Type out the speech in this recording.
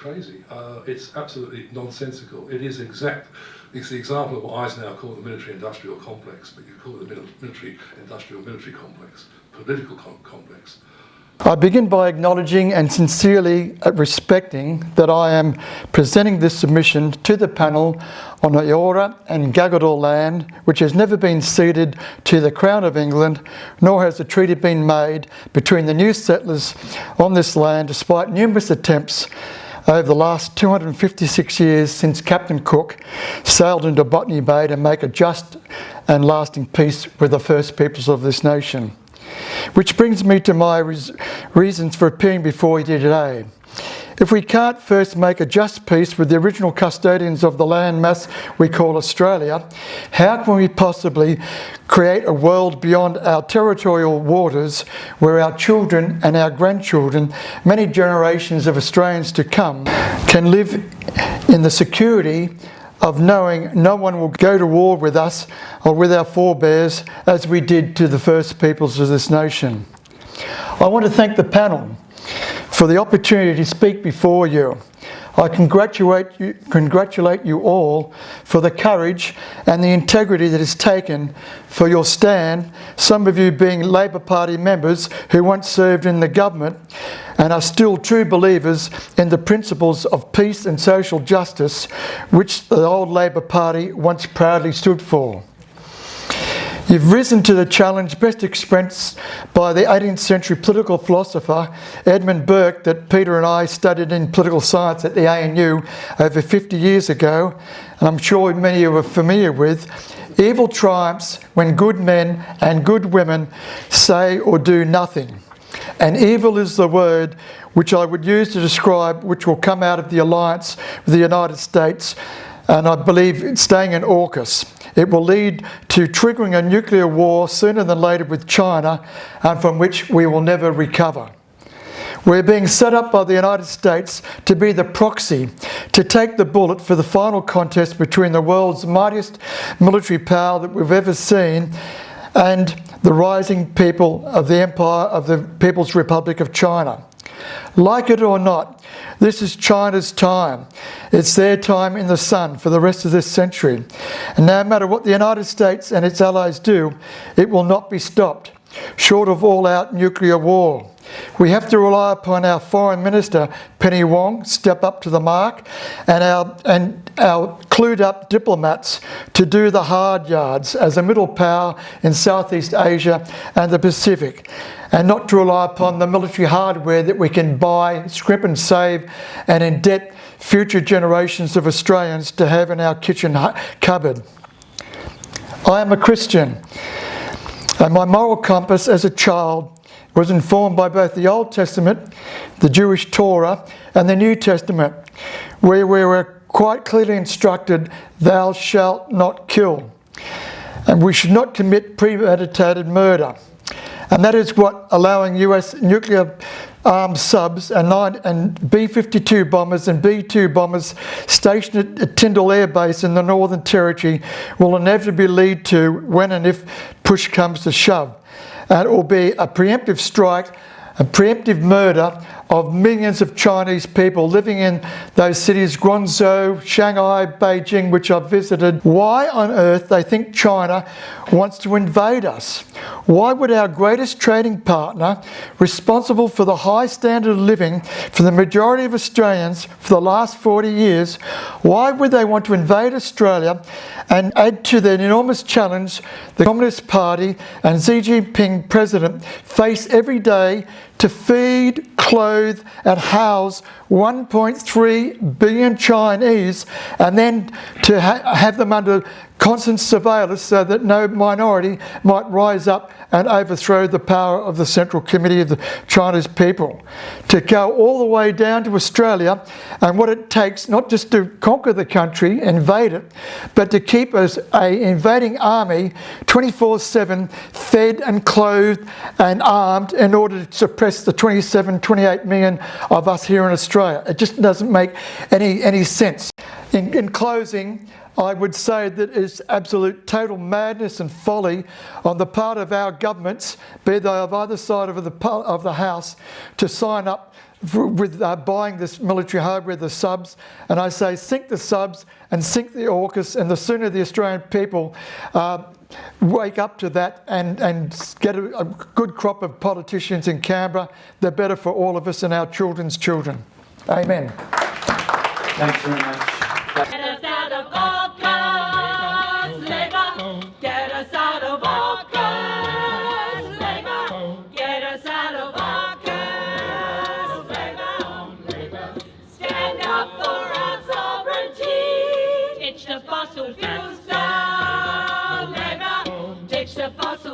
crazy. It's absolutely nonsensical. It is exact. It's the example of what Eisenhower called the military-industrial complex, but you call it the military-industrial-military complex, political complex. I begin by acknowledging and sincerely respecting that I am presenting this submission to the panel on the Eora and Gadigal land, which has never been ceded to the Crown of England, nor has a treaty been made between the new settlers on this land, despite numerous attempts over the last 256 years since Captain Cook sailed into Botany Bay to make a just and lasting peace with the First Peoples of this nation. Which brings me to my reasons for appearing before you today. If we can't first make a just peace with the original custodians of the land mass we call Australia, how can we possibly create a world beyond our territorial waters where our children and our grandchildren, many generations of Australians to come, can live in the security of knowing no one will go to war with us or with our forebears as we did to the first peoples of this nation. I want to thank the panel for the opportunity to speak before you. I congratulate you all for the courage and the integrity that is taken for your stand, some of you being Labor Party members who once served in the government and are still true believers in the principles of peace and social justice which the old Labor Party once proudly stood for. You've risen to the challenge best expressed by the 18th century political philosopher Edmund Burke that Peter and I studied in political science at the ANU over 50 years ago, and I'm sure many of you are familiar with. Evil triumphs when good men and good women say or do nothing. And evil is the word which I would use to describe which will come out of the alliance with the United States, and I believe it's staying in Aukus. It will lead to triggering a nuclear war sooner than later with China, and from which we will never recover. We're being set up by the United States to be the proxy, to take the bullet for the final contest between the world's mightiest military power that we've ever seen and the rising people of the Empire of the People's Republic of China. Like it or not, this is China's time. It's their time in the sun for the rest of this century. And no matter what the United States and its allies do, it will not be stopped, short of all-out nuclear war. We have to rely upon our Foreign Minister, Penny Wong, step up to the mark, and our clued-up diplomats to do the hard yards as a middle power in Southeast Asia and the Pacific, and not to rely upon the military hardware that we can buy, scrimp and save, and indebt future generations of Australians to have in our kitchen cupboard. I am a Christian, and my moral compass as a child was informed by both the Old Testament, the Jewish Torah, and the New Testament, where we were quite clearly instructed, thou shalt not kill. And we should not commit premeditated murder. And that is what allowing US nuclear armed subs and B-52 bombers and B-2 bombers stationed at Tyndall Air Base in the Northern Territory will inevitably lead to when and if push comes to shove. And it will be a preemptive strike, a preemptive murder of millions of Chinese people living in those cities, Guangzhou, Shanghai, Beijing, which I've visited. Why on earth they think China wants to invade us? Why would our greatest trading partner, responsible for the high standard of living for the majority of Australians for the last 40 years, why would they want to invade Australia and add to the enormous challenge the Communist Party and Xi Jinping president face every day to feed, clothe and house 1.3 billion Chinese, and then to have them under constant surveillance so that no minority might rise up and overthrow the power of the Central Committee of the Chinese people. To go all the way down to Australia and what it takes not just to conquer the country, invade it, but to keep us an invading army 24/7 fed and clothed and armed in order to suppress the 28 million of us here in Australia. It just doesn't make any sense. In closing, I would say that it's absolute total madness and folly on the part of our governments, be they of either side of the House, to sign up with buying this military hardware, the subs, and I say sink the subs and sink the AUKUS, and the sooner the Australian people wake up to that and get a good crop of politicians in Canberra, the better for all of us and our children's children. Amen. Thanks very much. Get us out of Aukus, Labour. Get us out of Aukus, Labour. Get us out of Aukus, Labour. Stand up for our sovereignty. Ditch the fossil fuels now, Labour. Ditch the fossil